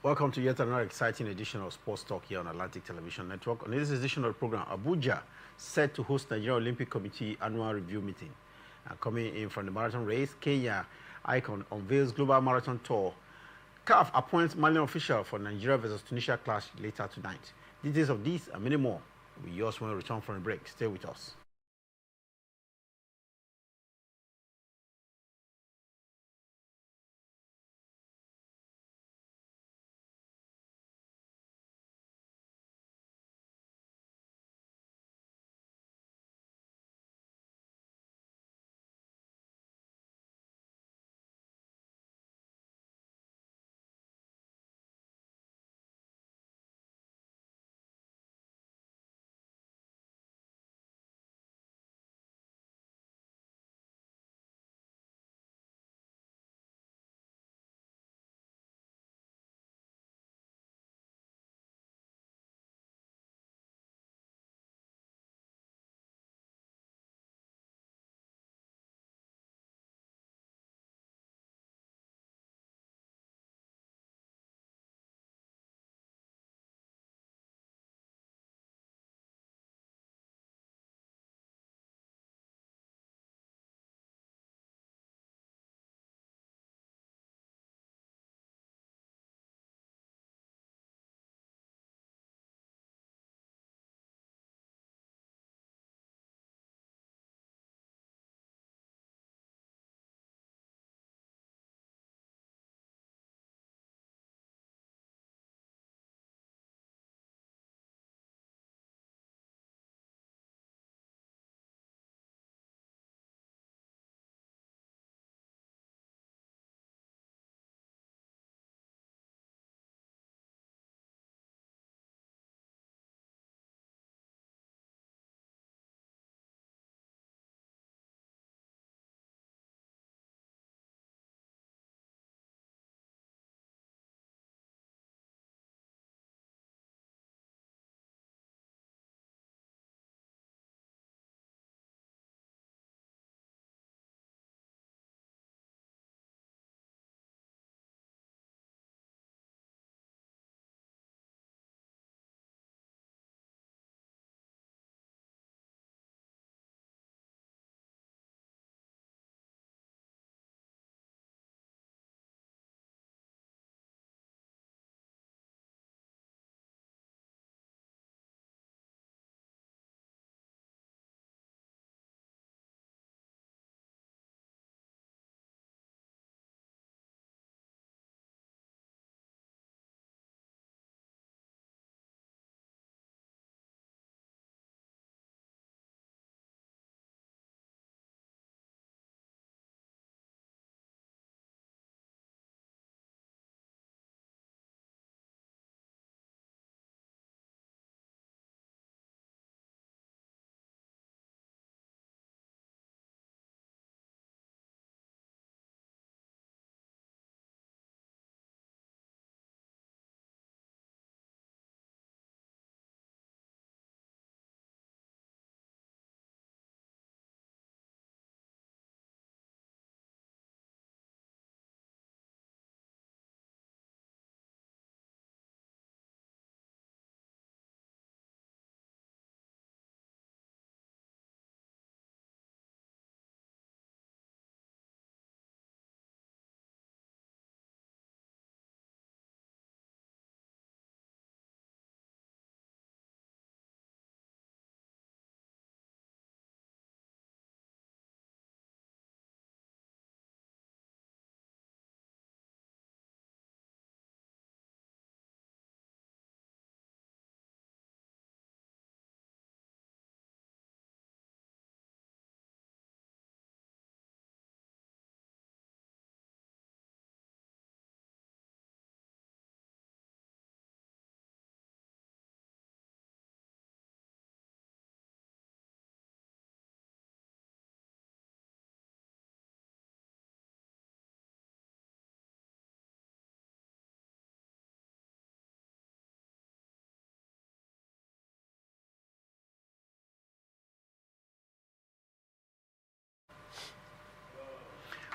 Welcome to yet another exciting edition of Sports Talk here on Atlantic Television Network. On this edition of the program, Abuja set to host Nigeria Olympic Committee annual review meeting. Coming in from the marathon race, Kenya Icon unveils global marathon tour. CAF appoints Malian official for Nigeria versus Tunisia clash later tonight. Details of this and many more will be yours when we return from the break. Stay with us.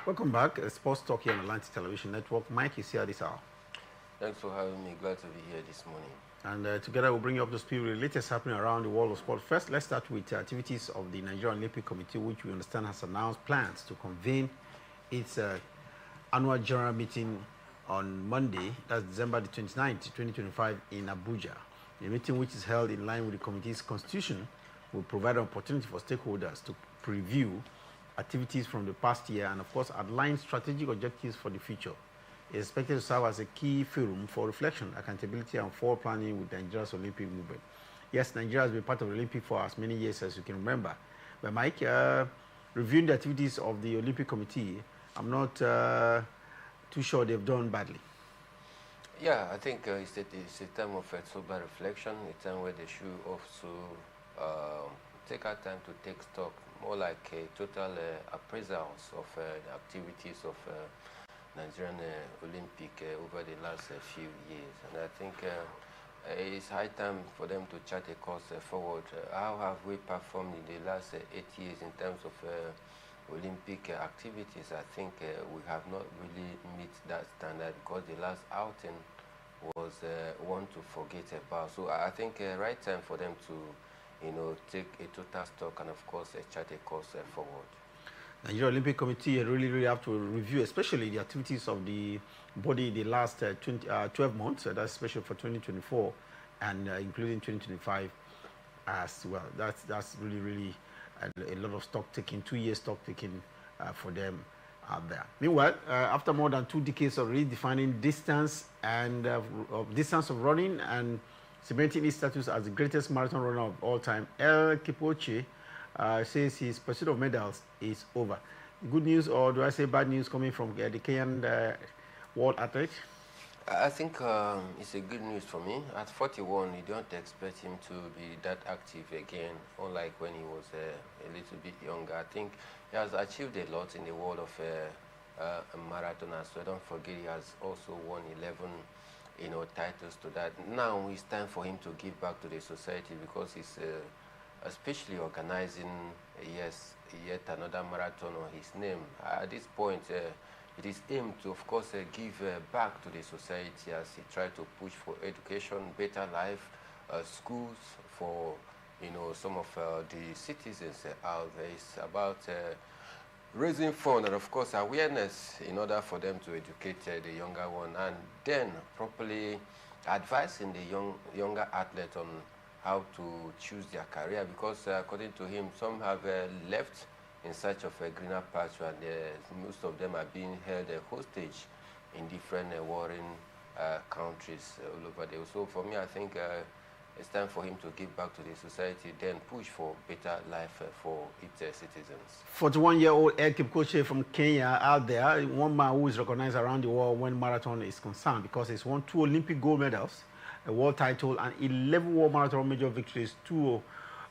Welcome back. Sports Talk here on Atlantic Television Network. Mike is here this hour. Thanks for having me. Glad to be here this morning. And together we'll bring you up to speed with the latest happening around the world of sport. First, let's start with activities of the Nigerian Olympic Committee, which we understand has announced plans to convene its annual general meeting on Monday, that's December the 29th, 2025, in Abuja. The meeting, which is held in line with the committee's constitution, will provide an opportunity for stakeholders to preview activities from the past year and, of course, outline strategic objectives for the future. It is expected to serve as a key forum for reflection, accountability, and forward planning with Nigeria's Olympic movement. Yes, Nigeria has been part of the Olympic for as many years as you can remember. But Mike, reviewing the activities of the Olympic Committee, I'm not too sure they've done badly. Yeah, I think it's a time of sober reflection, a time where they should also take our time to take stock, more like a total appraisals of the activities of Nigerian Olympic over the last few years. And I think it's high time for them to chart a course forward. How have we performed in the last 8 years in terms of Olympic activities? I think we have not really met that standard because the last outing was one to forget about. So I think right time for them to, take a total stock and of course chart a course forward. Nigeria Olympic Committee really have to review, especially the activities of the body the last 12 months. That's especially for 2024 and including 2025 as well. That's really a lot of stock taking, 2 years stock taking for them out there. Meanwhile, after more than 2 decades of redefining distance and distance of running and cementing his status as the greatest marathon runner of all time, El Kipoche says his pursuit of medals is over. Good news, or do I say bad news, coming from the Kenyan world athlete? I think it's a good news for me. At 41, you don't expect him to be that active again, unlike when he was a little bit younger. I think he has achieved a lot in the world of marathoners. So don't forget, he has also won 11 titles to that. Now it's time for him to give back to the society because he's especially organizing, yes, yet another marathon on his name. At this point, it is aimed to, of course, give back to the society as he tried to push for education, better life, schools for, some of the citizens out there. It's about raising funds and, of course, awareness in order for them to educate the younger one and then properly advising the younger athlete on how to choose their career because, according to him, some have left in search of a greener pasture and most of them are being held hostage in different warring countries all over there. So for me, I think it's time for him to give back to the society, then push for better life for its citizens. 41-year-old El Kipkoche from Kenya out there, one man who is recognized around the world when marathon is concerned because he's won 2 Olympic gold medals, a world title, and 11 world marathon major victories, 2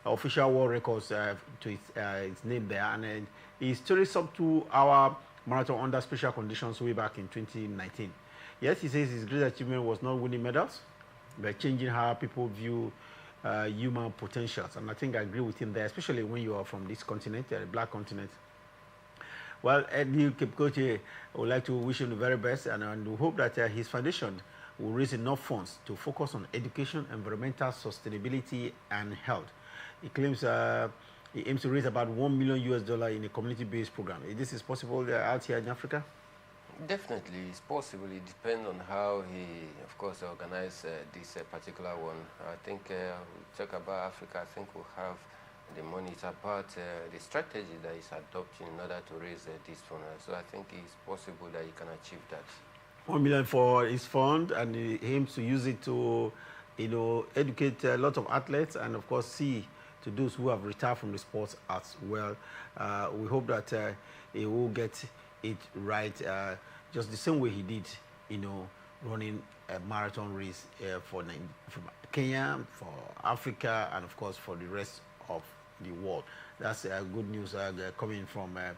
official world records to his name there. And he stories up to our marathon under special conditions way back in 2019. Yes, he says his great achievement was not winning medals, but changing how people view human potentials. And I think I agree with him there, especially when you are from this continent, the black continent. Well, Eddie Kipkoche, I would like to wish him the very best and we hope that his foundation will raise enough funds to focus on education, environmental sustainability, and health. He claims he aims to raise about $1 million in a community-based program. This is possible out here in Africa? Definitely, it's possible. It depends on how he, of course, organize this particular one. I think we talk about Africa. I think we'll have the money. It's about the strategy that he's adopting in order to raise this fund. So I think it's possible that he can achieve that. 1 million for his fund, and he aims to use it to, educate a lot of athletes and, of course, see to those who have retired from the sports as well. We hope that he will get it right, just the same way he did, running a marathon race for Kenya, for Africa, and, of course, for the rest of the world. That's good news coming from a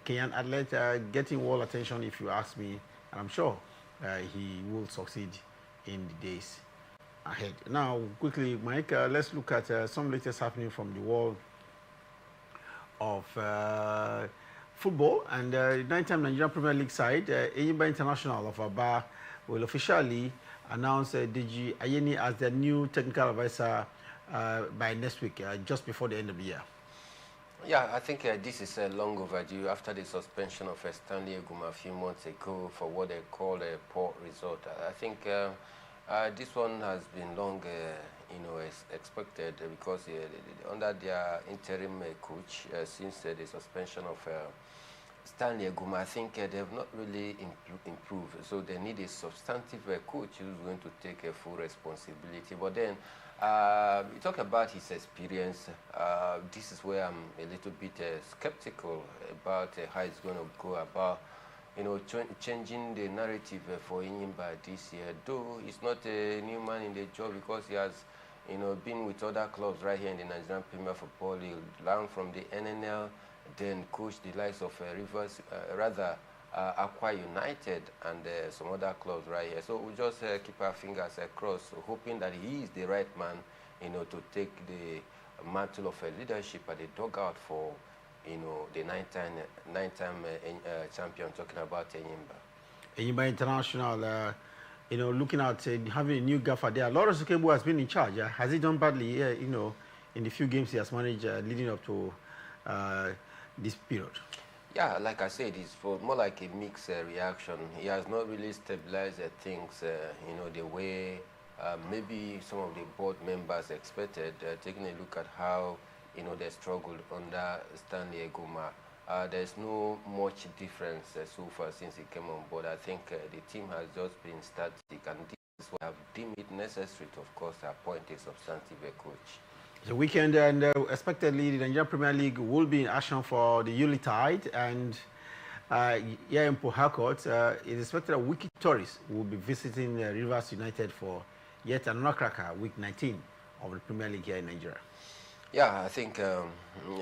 Kenyan athlete, getting world attention, if you ask me, and I'm sure he will succeed in the days ahead. Now, quickly, Mike, let's look at some latest happening from the world of football. And 9-time Nigerian Premier League side, Enyimba International of Aba will officially announced Deji Ayeni as their new technical advisor by next week, just before the end of the year. Yeah, I think this is long overdue after the suspension of Stanley Eguma a few months ago for what they call a poor result. I think this one has been long, expected because under their interim coach, since the suspension of Stanley Eguma, I think they have not really improved. So they need a substantive coach who's going to take a full responsibility. But then, you talk about his experience. This is where I'm a little bit skeptical about how it's going to go about, changing the narrative for Inyimba this year. Though he's not a new man in the job because he has, been with other clubs right here in the Nigerian Premier Football League, learned from the NNL, then coached the likes of Aqua United and some other clubs right here. So we just keep our fingers crossed, hoping that he is the right man, to take the mantle of leadership at the dugout for, the nine-time champion, talking about Enyimba. Enyimba International, looking at having a new gaffer there. Lawrence Okembu has been in charge. Has he done badly, in the few games he has managed leading up to this period? Yeah, like I said, it's more like a mixed reaction. He has not really stabilized things, the way maybe some of the board members expected. Taking a look at how, they struggled under Stanley Eguma. There's no much difference so far since he came on board. I think the team has just been static, and this is why I have deemed it necessary to, of course, appoint a substantive coach. The weekend, and expectedly the Nigerian Premier League will be in action for the Yuletide, and here in Port Harcourt, it is expected that Wiki Tourists will be visiting Rivers United for yet another cracker, week 19 of the Premier League here in Nigeria. Yeah, I think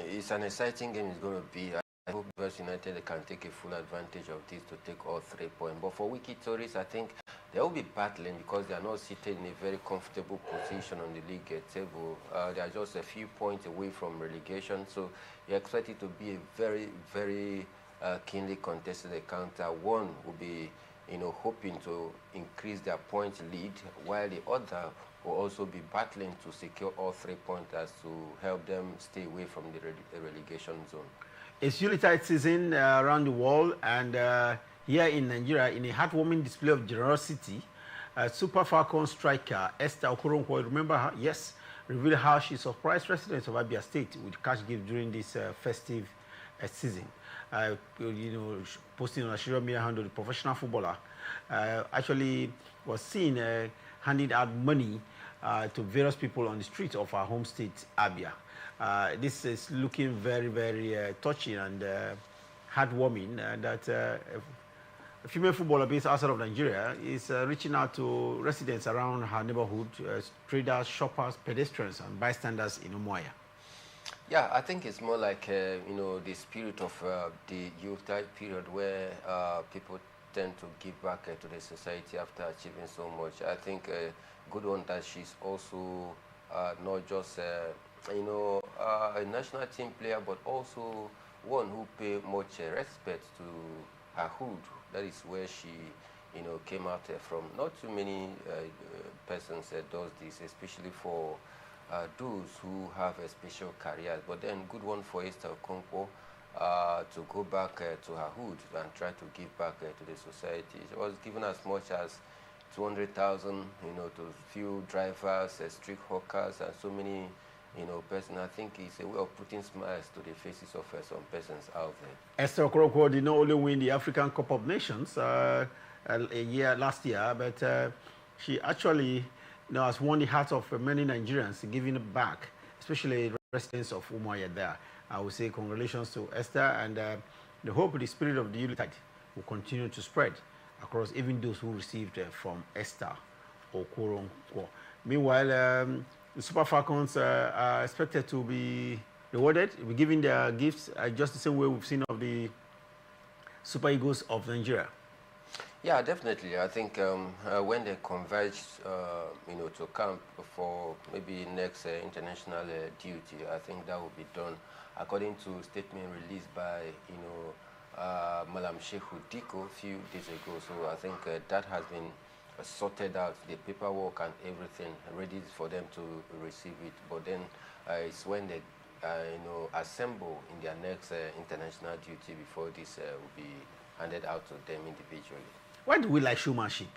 it's an exciting game. It's going to be. I hope Rivers United can take a full advantage of this to take all 3 points. But for Wiki Tourists, I think they will be battling because they are not seated in a very comfortable position on the league table. They are just a few points away from relegation. So you expect it to be a very, very keenly contested encounter. One will be, hoping to increase their point lead, while the other will also be battling to secure all 3 points to help them stay away from the relegation zone. It's Yuletide season around the world, and here in Nigeria, in a heartwarming display of generosity, Super Falcons striker Esther Okoronkwo, remember her? Yes, revealed how she surprised residents of Abia State with cash gifts during this festive season. Posting on a social media handle, the professional footballer actually was seen handing out money to various people on the streets of our home state, Abia. This is looking very, very touching and heartwarming that a female footballer based outside of Nigeria is reaching out to residents around her neighborhood, traders, shoppers, pedestrians, and bystanders in Umuahia. Yeah, I think it's more like, the spirit of the Yuletide period where people tend to give back to the society after achieving so much. I think a good one that she's also not just a national team player, but also one who pay much respect to her hood. That is where she, came out from. Not too many persons does this, especially for those who have a special career. But then, good one for Esther Okonkwo to go back to her hood and try to give back to the society. She was given as much as 200,000, to few drivers, street hawkers, and so many, persons. I think it's a way of putting smiles to the faces of some persons out there. Esther Okoronkwo did not only win the African Cup of Nations last year, but she actually has won the hearts of many Nigerians, giving it back, especially residents of Umuahia there. I would say congratulations to Esther, and the hope the spirit of the Yuletide will continue to spread across even those who received from Esther Okoronkwo. Meanwhile, the Super Falcons are expected to be rewarded, be given their gifts just the same way we've seen of the Super Eagles of Nigeria. Yeah, definitely. I think when they converge, to camp for maybe next international duty, I think that will be done according to a statement released by, Malam Sheikh Diko a few days ago. So I think that has been sorted out, the paperwork and everything, ready for them to receive it. But then it's when they, assemble in their next international duty before this will be handed out to them individually. Why do we like showmanship?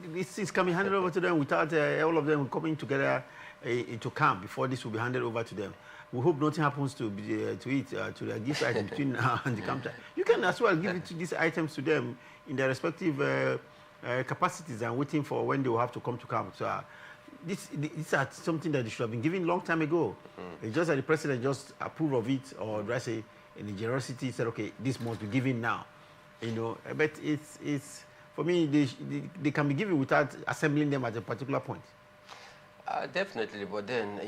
This is coming handed over to them without all of them coming together into camp before this will be handed over to them. We hope nothing happens to it, to the gift item between now and the counter. You can as well give it to these items to them in their respective capacities and waiting for when they will have to come to camp. So these are something that they should have been given long time ago. It's just that the president just approved of it, or do I say, in the generosity, said, okay, this must be given now. But it's for me, they can be given without assembling them at a particular point. Definitely, but then,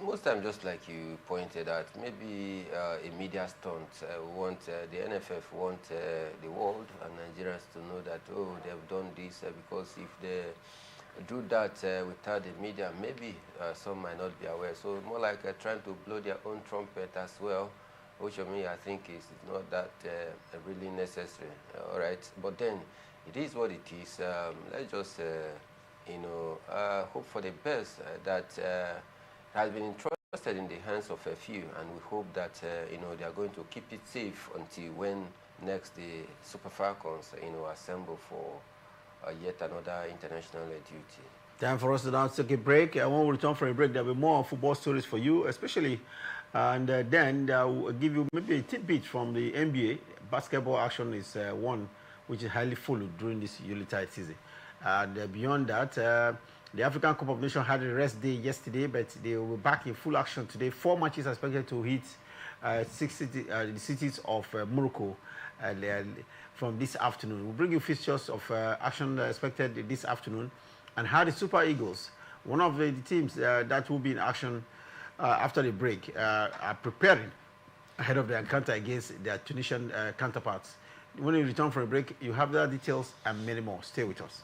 most times, just like you pointed out, maybe a media stunt. The NFF want the world and Nigerians to know that, oh, they've done this, because if they do that without the media, maybe some might not be aware. So more like trying to blow their own trumpet as well, which of me I think is not that really necessary. All right, but then it is what it is. Let's just hope for the best. That has been entrusted in the hands of a few, and we hope that they are going to keep it safe until when next the Super Falcons assemble for yet another international duty. Time for us to now take a break. When we return from a break, there will be more football stories for you, especially, and then I'll give you maybe a tidbit from the NBA. Basketball action is one which is highly followed during this Yuletide season. And beyond that, the African Cup of Nations had a rest day yesterday, but they will be back in full action today. 4 matches are expected to hit the cities of Morocco from this afternoon. We'll bring you fixtures of action expected this afternoon, and how the Super Eagles, one of the teams that will be in action after the break, are preparing ahead of the encounter against their Tunisian counterparts. When you return from a break, you have the details and many more. Stay with us.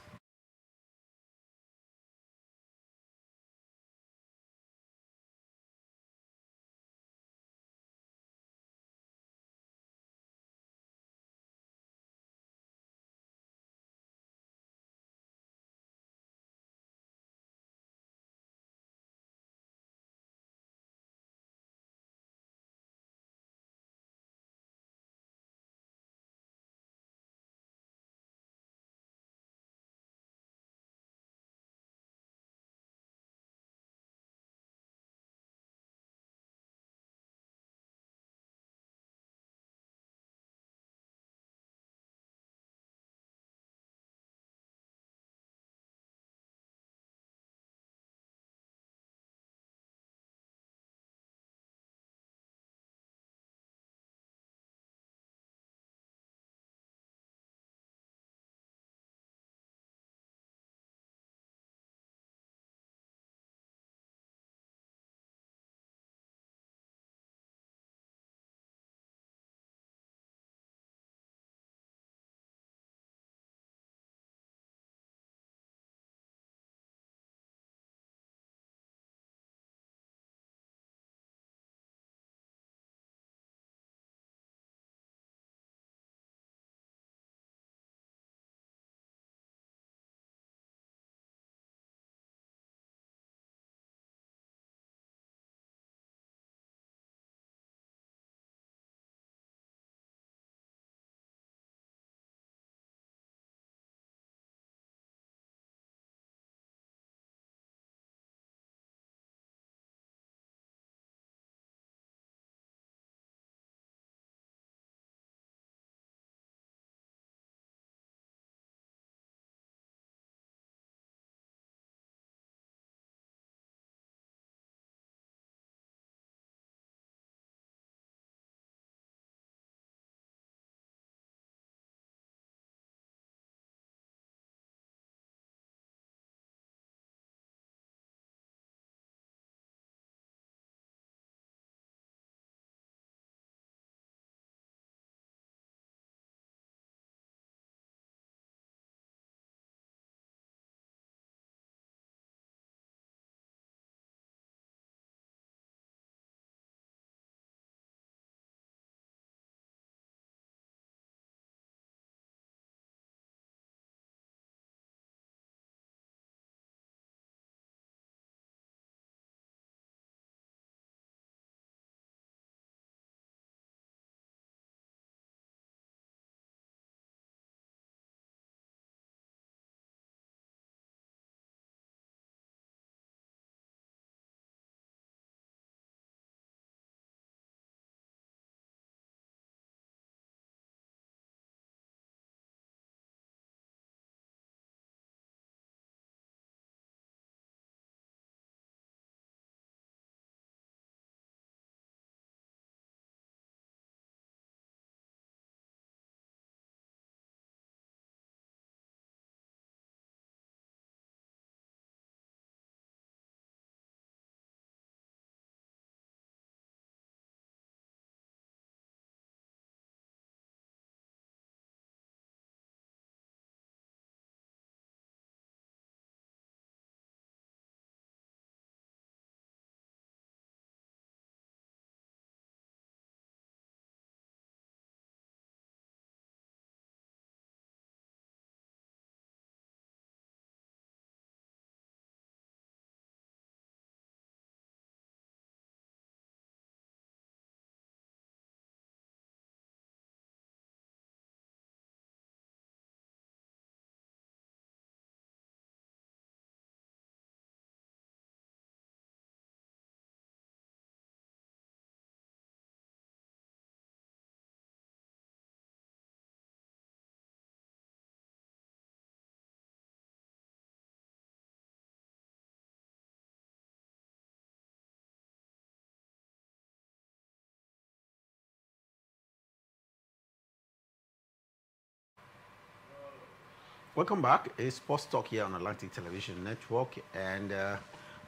Welcome back. It's Sports Talk here on Atlantic Television Network, and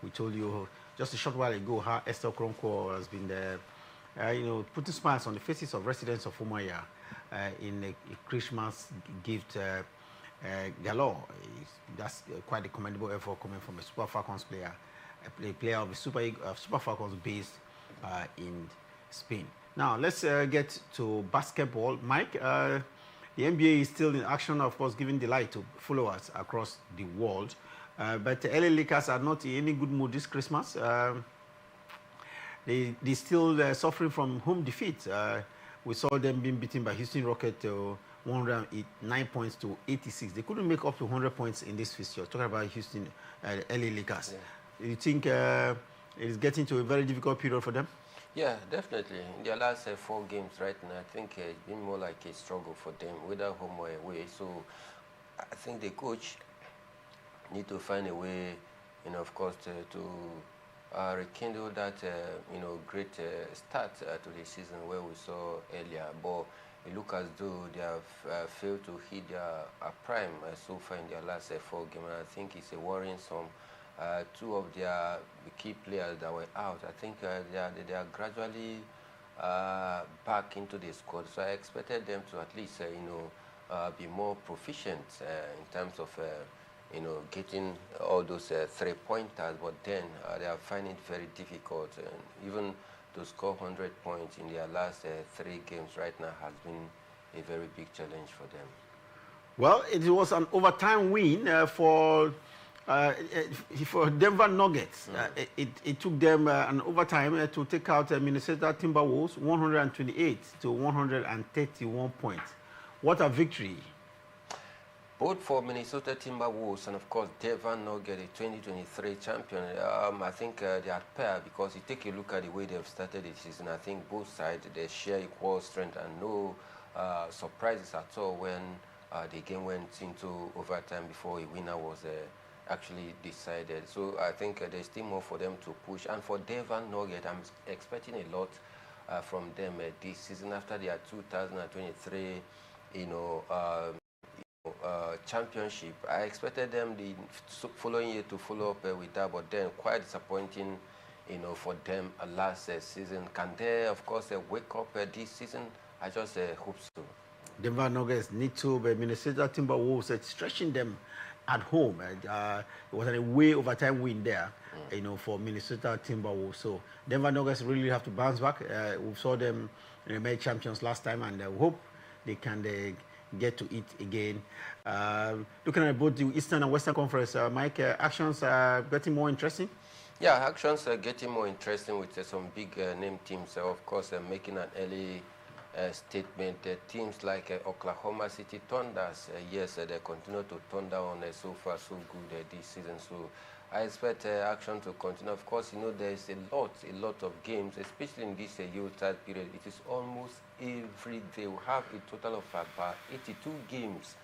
we told you just a short while ago how Esther Kronko has been there, putting smiles on the faces of residents of Umaya in a Christmas gift galore. That's quite a commendable effort coming from a Super Falcons player, a player of the Super Falcons based in Spain. Now let's get to basketball, Mike. The NBA is still in action, of course, giving delight to followers across the world. But the LA Lakers are not in any good mood this Christmas. They still suffering from home defeat. We saw them being beaten by Houston Rockets 109 points to 86. They couldn't make up to 100 points in this fixture. Talking about Houston, LA Lakers. Yeah. You think it is getting to a very difficult period for them? Yeah, definitely. In their last 4 games right now, I think it's been more like a struggle for them, whether home or away. So I think the coach need to find a way, of course, to rekindle that, great start to the season where we saw earlier. But it looks as though they have failed to hit their prime so far in their last 4 games. And I think it's a worrying sum. 2 of their key players that were out, I think they are gradually back into the squad. So I expected them to at least, be more proficient in terms of, getting all those 3-pointers. But then they are finding it very difficult. And even to score 100 points in their last 3 games right now has been a very big challenge for them. Well, it was an overtime win for Denver Nuggets. It took them an overtime to take out Minnesota Timberwolves 128 to 131 points. What a victory. Both for Minnesota Timberwolves and, of course, Denver Nuggets, the 2023 champion. I think they are pair because you take a look at the way they've started the season. I think both sides, they share equal strength and no surprises at all when the game went into overtime before a winner was actually decided. So I think there's still more for them to push. And for Denver Nuggets, I'm expecting a lot from them this season after their 2023, championship. I expected them the following year to follow up with that, but then quite disappointing, for them last season. Can they, of course, wake up this season? I just hope so. Denver Nuggets need to, but Minnesota Timberwolves stretching them at home. It was a way overtime win there, for Minnesota Timberwolves. So Denver Nuggets really have to bounce back. We saw them made champions last time, and we hope they can get to it again. Looking at both the Eastern and Western Conference, Mike, actions are getting more interesting. Yeah, actions are getting more interesting with some big name teams, of course, making an early statement. Teams like Oklahoma City Thunders, yes, they continue to thunder on so far so good this season. So I expect action to continue. Of course, there is a lot of games, especially in this Yuletide period. It is almost every day. We have a total of about 82 games,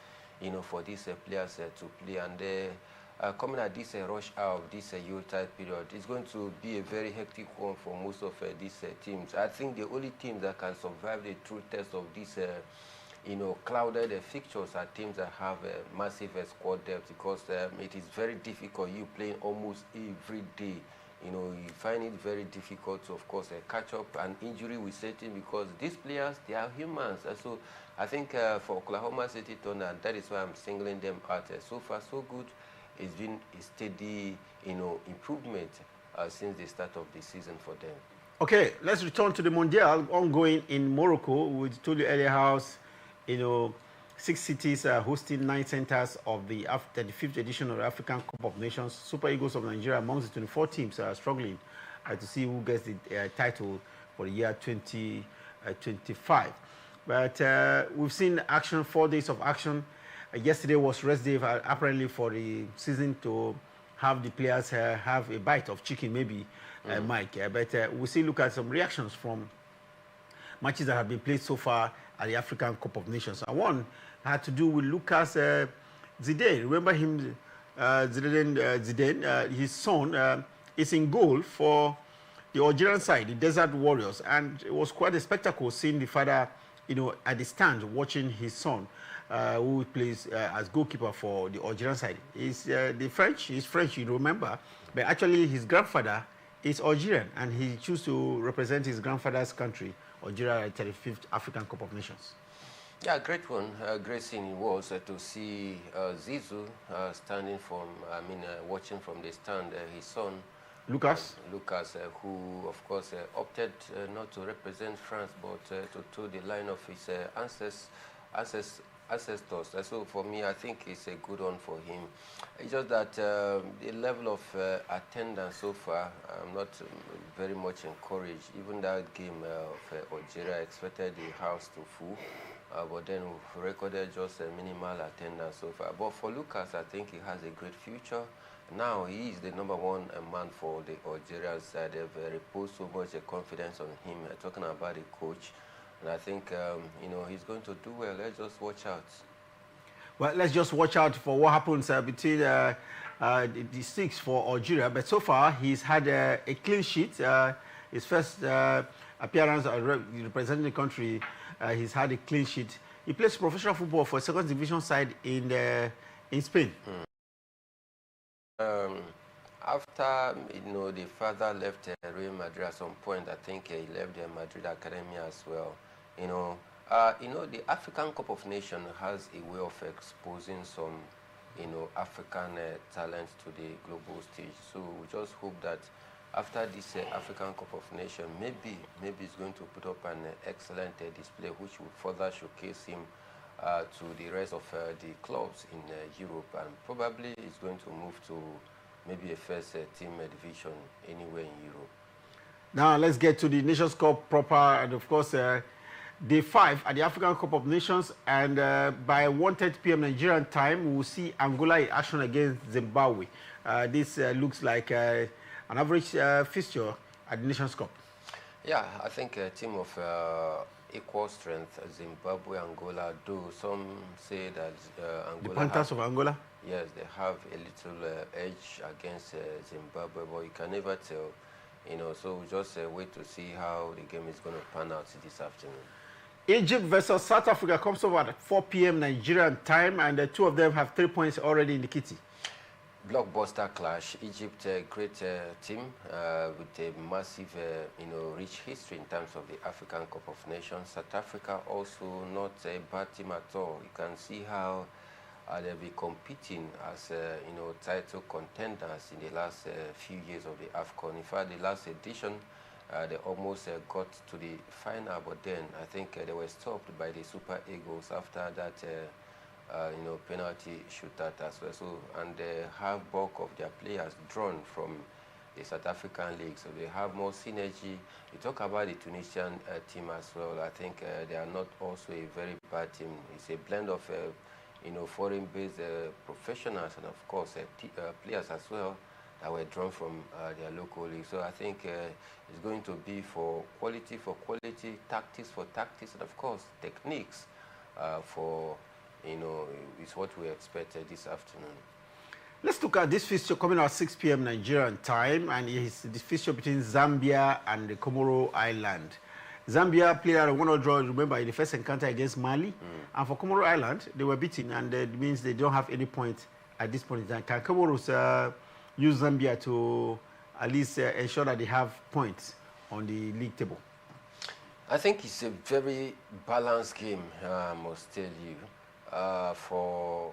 for these players to play. And coming at this rush hour of this Yuletide period, it's going to be a very hectic one for most of these teams. I think the only team that can survive the true test of these, clouded fixtures are teams that have massive squad depth, because it is very difficult. You playing almost every day. You find it very difficult to, of course, catch up. And injury will set in because these players, they are humans. So I think for Oklahoma City Thunder, that is why I'm singling them out. So far, so good. It's been a steady, improvement since the start of the season for them. Okay, let's return to the Mondial ongoing in Morocco. We told you earlier how, 6 cities are hosting 9 centers of the 35th edition of the African Cup of Nations. Super Eagles of Nigeria amongst the 24 teams are struggling to see who gets the title for the year 2025. But we've seen action, 4 days of action. Yesterday was rest day, apparently, for the season to have the players have a bite of chicken, maybe, Mike. But we'll see, look at some reactions from matches that have been played so far at the African Cup of Nations. And one had to do with Lucas Zidane. Remember him, Zidane, his son is in goal for the Algerian side, the Desert Warriors. And it was quite a spectacle seeing the father, at the stand watching his son, who plays as goalkeeper for the Algerian side. He's French, you remember, but actually his grandfather is Algerian, and he chose to represent his grandfather's country, Algeria, at the 35th African Cup of Nations. Yeah, great one. Great scene it was to see Zizou standing from, watching from the stand, his son, Lucas, who of course opted not to represent France, but to toe the line of his ancestors. So for me, I think it's a good one for him. It's just that the level of attendance so far, I'm not very much encouraged. Even that game of Algeria, I expected the house to full. But then we've recorded just a minimal attendance so far. But for Lucas, I think he has a great future. Now he is the #1 man for the Algerian side. They've reposed so much confidence on him, talking about the coach. And I think, he's going to do well. Let's just watch out. Well, let's just watch out for what happens between the six for Algeria. But so far, he's had a clean sheet. His first appearance representing the country, he's had a clean sheet. He plays professional football for a second division side in Spain. After the father left Real Madrid at some point, I think he left the Madrid Academy as well. The African Cup of Nations has a way of exposing some African talent to the global stage. So we just hope that after this African Cup of Nations, maybe it's going to put up an excellent display, which will further showcase him to the rest of the clubs in Europe, and probably it's going to move to maybe a first team division anywhere in Europe. Now let's get to the Nations Cup proper, and of course Day 5 at the African Cup of Nations, and by 1:30 p.m. Nigerian time, we will see Angola in action against Zimbabwe. This looks like an average fixture at the Nations Cup. Yeah, I think a team of equal strength, Zimbabwe, Angola, though some say that Angola... The Panthers of Angola? Yes, they have a little edge against Zimbabwe, but you can never tell. So we just wait to see how the game is going to pan out this afternoon. Egypt versus South Africa comes over at 4 p.m. Nigerian time, and the two of them have 3 points already in the kitty. Blockbuster clash. Egypt, a great team with a massive, rich history in terms of the African Cup of Nations. South Africa also not a bad team at all. You can see how they'll be competing as, title contenders in the last few years of the AFCON. In fact, the last edition, they almost got to the final, but then I think they were stopped by the Super Eagles after that, penalty shootout as well. So, and they have bulk of their players drawn from the South African league, so they have more synergy. You talk about the Tunisian team as well. I think they are not also a very bad team. It's a blend of, foreign-based professionals and of course players as well that were drawn from their local league. So I think it's going to be for quality, tactics for tactics, and of course techniques is what we expected this afternoon. Let's look at this fixture coming out 6 p.m. Nigerian time, and it's the fixture between Zambia and the Comoro Island. Zambia played a 1-0 draw, remember, in the first encounter against Mali. And for Comoro Island, they were beaten, and it means they don't have any points at this point in time. Can Comoros use Zambia to at least ensure that they have points on the league table? I think it's a very balanced game, I must tell you. For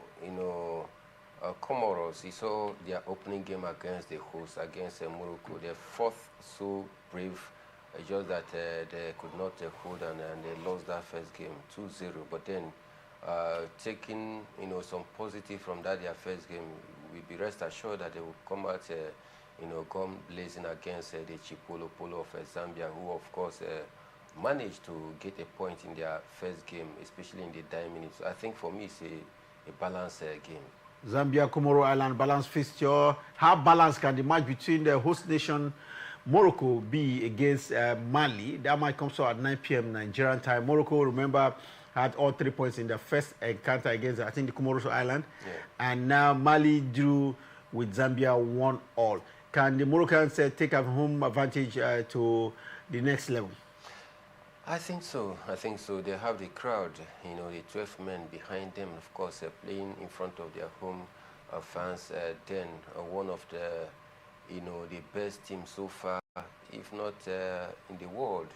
Comoros, you saw their opening game against the host, against Morocco. They fought so brave, just that they could not hold, and they lost that first game 2-0. But then taking some positive from that their first game, we be rest assured that they will come out gun blazing against the Chipolo Polo of Zambia, who of course managed to get a point in their first game, especially in the dying minutes. I think for me it's a balanced game. Zambia, Comoro Island, balanced fixture. How balanced can the match between the host nation Morocco be against Mali? That might come so at 9 p.m. Nigerian time. Morocco, remember, had all 3 points in the first encounter against, I think, the Comoros Island. Yeah. And now Mali drew with Zambia 1-1. Can the Moroccans take a home advantage to the next level? I think so. I think so. They have the crowd, the 12 men behind them, of course, playing in front of their home fans. Then one of the best teams so far, if not in the world,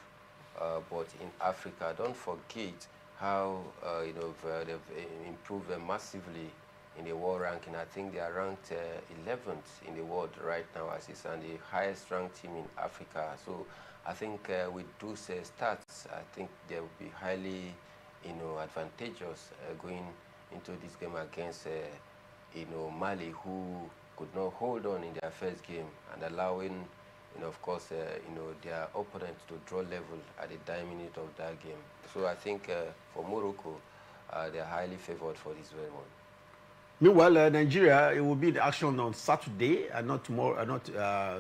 but in Africa. Don't forget how they've improved massively in the world ranking. I think they are ranked 11th in the world right now, as it's and the highest ranked team in Africa. So I think with those stats, I think they will be highly, advantageous going into this game against, Mali, who could not hold on in their first game and allowing, of course, their opponents to draw level at the dying minute of that game. So I think for Morocco, they are highly favored for this very one. Meanwhile, Nigeria, it will be the action on Saturday and not tomorrow, not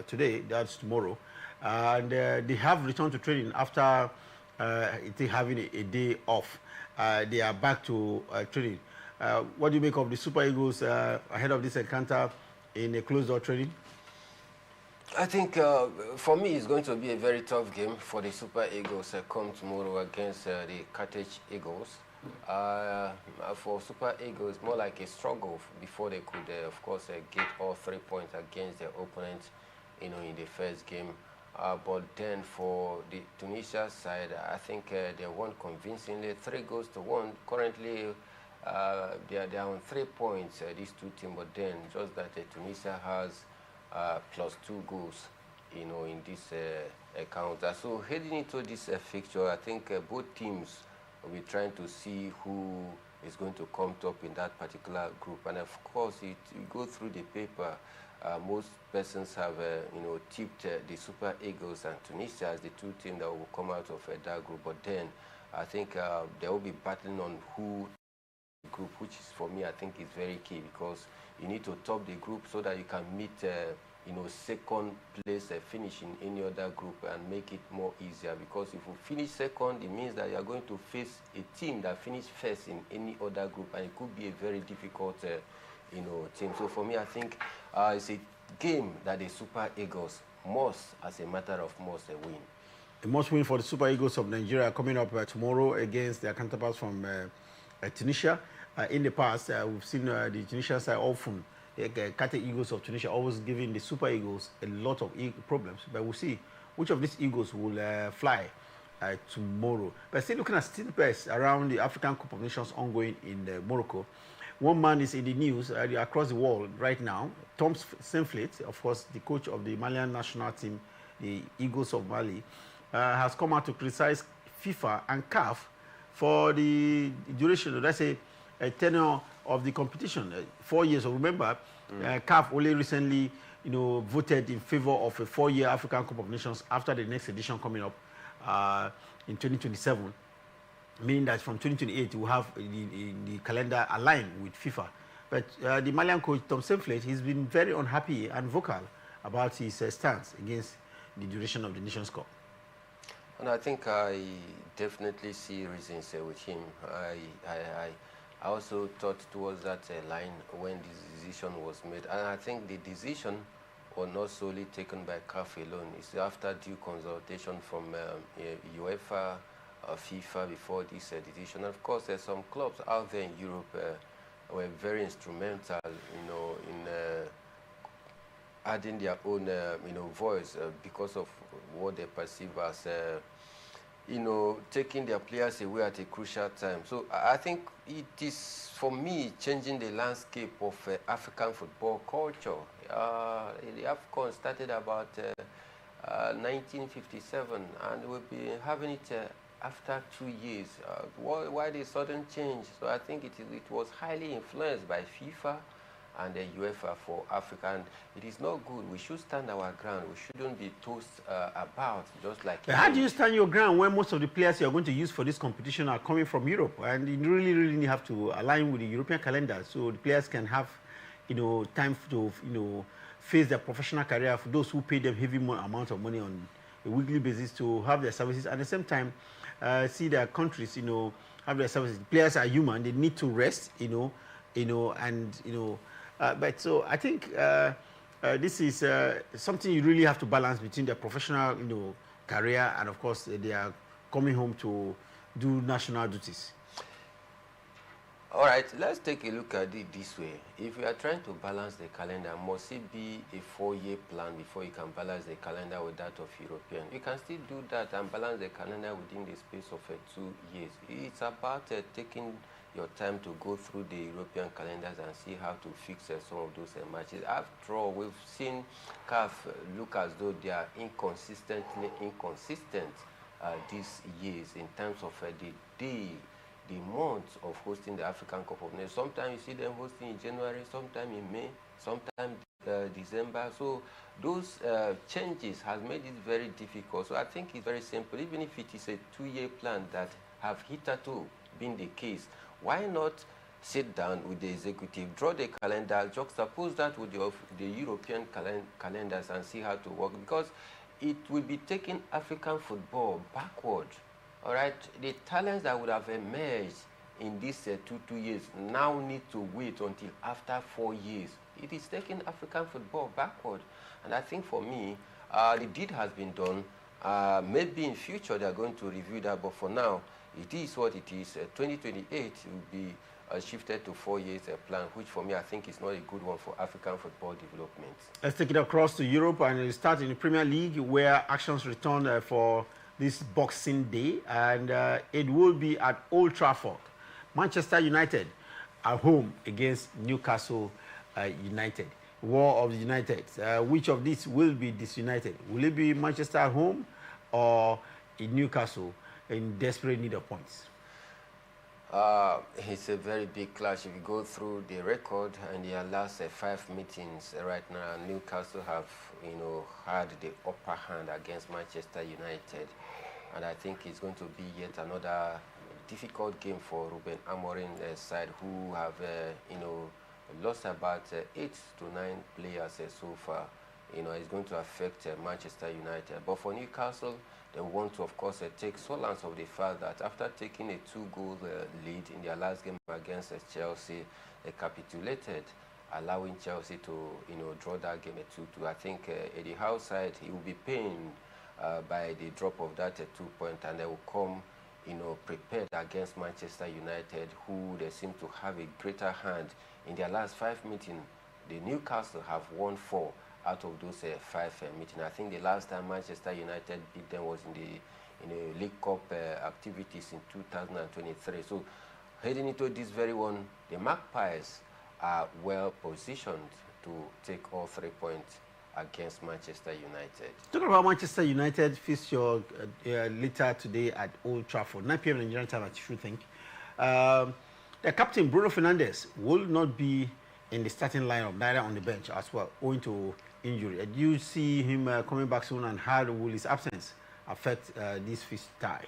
today. That's tomorrow, and they have returned to training after having a day off. They are back to training. What do you make of the Super Eagles ahead of this encounter in a closed-door training? I think for me, it's going to be a very tough game for the Super Eagles come tomorrow against the Carthage Eagles. For Super Eagles, more like a struggle before they could, of course, get all 3 points against their opponent, in the first game. But then for the Tunisia side, I think they won convincingly, 3-1. Currently, they are on 3 points, these two teams. But then just that Tunisia has +2 goals, in this encounter. So heading into this fixture, I think both teams will be trying to see who is going to come top in that particular group. And of course, you go through the paper, most persons have, tipped the Super Eagles and Tunisia as the two teams that will come out of that group. But then I think they will be battling on who group, which is for me, I think is very key, because you need to top the group so that you can meet second place finish in any other group and make it more easier. Because if you finish second, it means that you are going to face a team that finished first in any other group, and it could be a very difficult team. So for me, I think it's a game that the Super Eagles must, as a matter of must, win. A must win for the Super Eagles of Nigeria coming up tomorrow against their counterparts from Tunisia. In the past, we've seen the Tunisian side often, the Carthage Eagles of Tunisia, always giving the Super Eagles a lot of problems. But we'll see which of these Eagles will fly tomorrow. But still looking at stints around the African Cup of Nations ongoing in Morocco. One man is in the news across the world right now. Tom Saintfiet, of course, the coach of the Malian national team, the Eagles of Mali, has come out to criticize FIFA and CAF for the duration, let's say, a tenure of the competition, 4 years. So remember, CAF only recently, voted in favor of a 4-year African Cup of Nations after the next edition coming up in 2027, meaning that from 2028 we'll have the calendar aligned with FIFA. But the Malian coach Tom Saintfiet, he's been very unhappy and vocal about his stance against the duration of the Nations Cup. And I think I definitely see reasons with him. I also thought towards that line when this decision was made. And I think the decision was not solely taken by CAF alone. It's after due consultation from UEFA, FIFA before this decision. Of course, there's some clubs out there in Europe were very instrumental, in adding their own, voice because of what they perceive as taking their players away at a crucial time. So I think it is, for me, changing the landscape of African football culture. The AFCON started about 1957, and we've been having it after 2 years. Why the sudden change? So I think it was highly influenced by FIFA and the UEFA for Africa, and it is not good. We should stand our ground. We shouldn't be tossed about just like. But how do you stand your ground when most of the players you're going to use for this competition are coming from Europe, and you really have to align with the European calendar so the players can have, time to face their professional career, for those who pay them heavy amount of money on a weekly basis to have their services, and at the same time see their countries, have their services. Players are human; they need to rest, but so I think this is something you really have to balance between their professional, career and, of course, their coming home to do national duties? All right, let's take a look at it this way. If you are trying to balance the calendar, must it be a 4-year plan before you can balance the calendar with that of European? You can still do that and balance the calendar within the space of 2 years. It's about taking your time to go through the European calendars and see how to fix some of those matches. After all, we've seen CAF look as though they are inconsistent these years in terms of the months of hosting the African Cup of Nations. Sometimes you see them hosting in January, sometimes in May, sometimes December. So those changes has made it very difficult. So I think it's very simple. Even if it is a 2-year plan that have hitherto been the case, why not sit down with the executive, draw the calendar, juxtapose that with the European calendars and see how to work, because it will be taking African football backward. All right, the talents that would have emerged in these 2 years now need to wait until after 4 years. It is taking African football backward. And I think for me, the deed has been done. Maybe in future they are going to review that, but for now, it is what it is. 2028 will be shifted to 4 years plan, which for me I think is not a good one for African football development. Let's take it across to Europe and start in the Premier League, where actions return for this Boxing Day, and it will be at Old Trafford. Manchester United at home against Newcastle United. War of the United. Which of these will be disunited? Will it be Manchester at home or in Newcastle in desperate need of points? It's a very big clash. If you go through the record and their last 5 meetings right now, Newcastle have had the upper hand against Manchester United, and I think it's going to be yet another difficult game for Ruben Amorim's side, who have lost about 8 to 9 players so far. It's going to affect Manchester United. But for Newcastle, they want to, of course, take solace of the fact that after taking a 2-goal lead in their last game against Chelsea, they capitulated, allowing Chelsea to, draw that game at 2-2. I think Eddie Howe's side, he will be pained by the drop of that 2 point, and they will come, prepared against Manchester United, who they seem to have a greater hand. In their last 5 meetings, the Newcastle have won 4 out of those 5 meetings. I think the last time Manchester United beat them was in the League Cup activities in 2023. So heading into this very one, the Magpies are well positioned to take all 3 points against Manchester United. Talking about Manchester United, fixture later today at Old Trafford, 9 p.m. Nigerian time, I should think. The captain, Bruno Fernandes, will not be in the starting lineup, neither on the bench as well, owing to injury. Do you see him coming back soon, and how will his absence affect this fixed tie?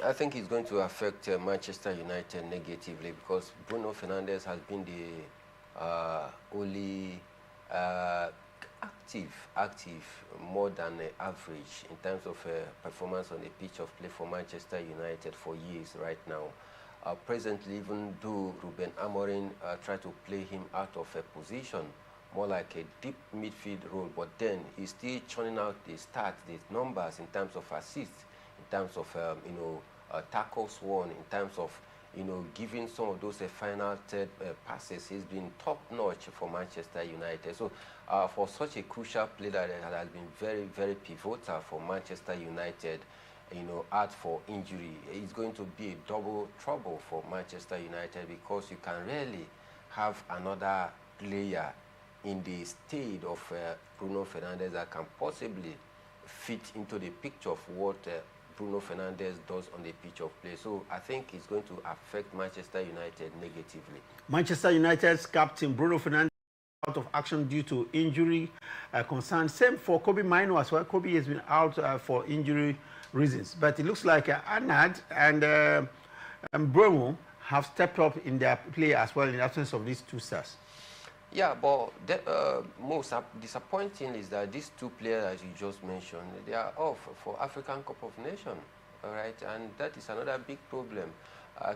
I think it's going to affect Manchester United negatively, because Bruno Fernandes has been the only active more than average in terms of performance on the pitch of play for Manchester United for years right now. Presently, even though Ruben Amorim tried to play him out of a position, more like a deep midfield role, but then he's still churning out the stats, the numbers in terms of assists, in terms of tackles won, in terms of giving some of those final third passes. He's been top notch for Manchester United. So for such a crucial player that has been very, very pivotal for Manchester United, out for injury, it's going to be a double trouble for Manchester United, because you can rarely have another player in the state of Bruno Fernandes that can possibly fit into the picture of what Bruno Fernandes does on the pitch of play. So I think it's going to affect Manchester United negatively. Manchester United's captain Bruno Fernandes out of action due to injury concerns. Same for Kobe Mainoo as well. Kobe has been out for injury reasons. But it looks like Arnad and Mbeumo have stepped up in their play as well in the absence of these 2 stars. Yeah, but the most disappointing is that these 2 players, as you just mentioned, they are off for African Cup of Nations, all right? And that is another big problem.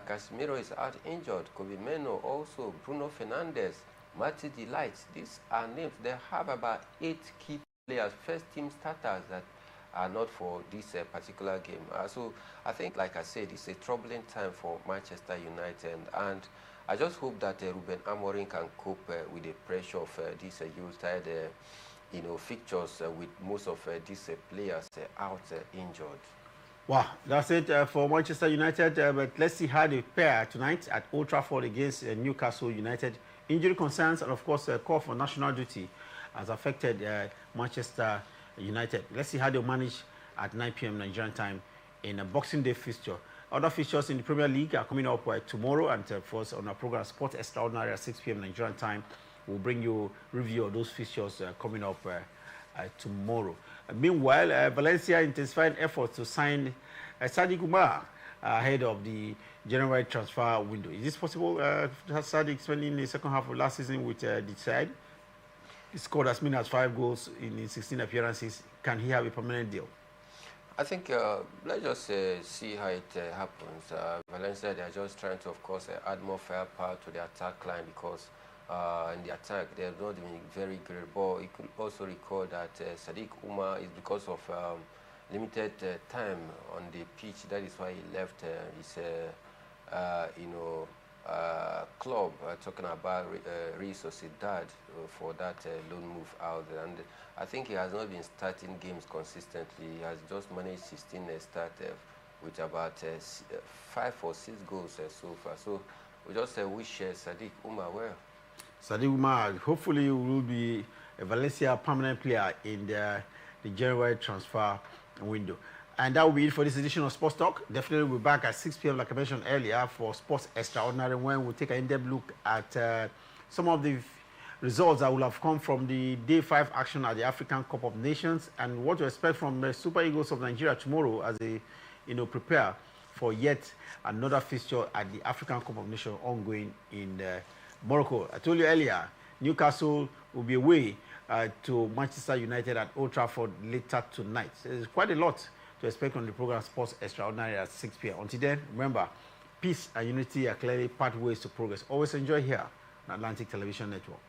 Casemiro is out injured, Kobe Mainoo also, Bruno Fernandes, Matty Delight. These are names. They have about 8 key players, first-team starters that are not for this particular game. So I think, like I said, it's a troubling time for Manchester United, and I just hope that Ruben Amorim can cope with the pressure of these Yuletide fixtures with most of these players out injured. Wow, that's it for Manchester United. But let's see how they pair tonight at Old Trafford against Newcastle United. Injury concerns and, of course, a call for national duty has affected Manchester United. Let's see how they manage at 9 p.m. Nigerian time in a Boxing Day fixture. Other fixtures in the Premier League are coming up tomorrow, and for us on our program Sport Extraordinary at 6 p.m. Nigerian time. We'll bring you a review of those fixtures coming up tomorrow. Meanwhile, Valencia intensified efforts to sign Sadiq Umar ahead of the January transfer window. Is this possible? Has Sadiq spending the second half of last season with the side? He scored as many as 5 goals in his 16 appearances. Can he have a permanent deal? I think let's just see how it happens. Valencia, they are just trying to, of course, add more firepower to the attack line, because in the attack they have not been very great. But you could also recall that Sadiq Umar is because of limited time on the pitch. That is why he left his club. Talking about Real Sociedad for that loan move out, and I think he has not been starting games consistently. He has just managed 16 starts with about 5 or 6 goals so far. So we just wish Sadiq Umar well. Sadiq Umar, hopefully, will be a Valencia permanent player in the January transfer window. And that will be it for this edition of Sports Talk. Definitely we'll be back at 6 p.m. like I mentioned earlier for Sports Extraordinary, when we'll take an in-depth look at some of the results that will have come from the Day 5 action at the African Cup of Nations, and what to expect from the Super Eagles of Nigeria tomorrow as they prepare for yet another fixture at the African Cup of Nations ongoing in Morocco. I told you earlier, Newcastle will be away to Manchester United at Old Trafford later tonight. So there's quite a lot to expect on the program Sports Extraordinary at 6 p.m. Until then, remember, peace and unity are clearly pathways to progress. Always enjoy here on Atlantic Television Network.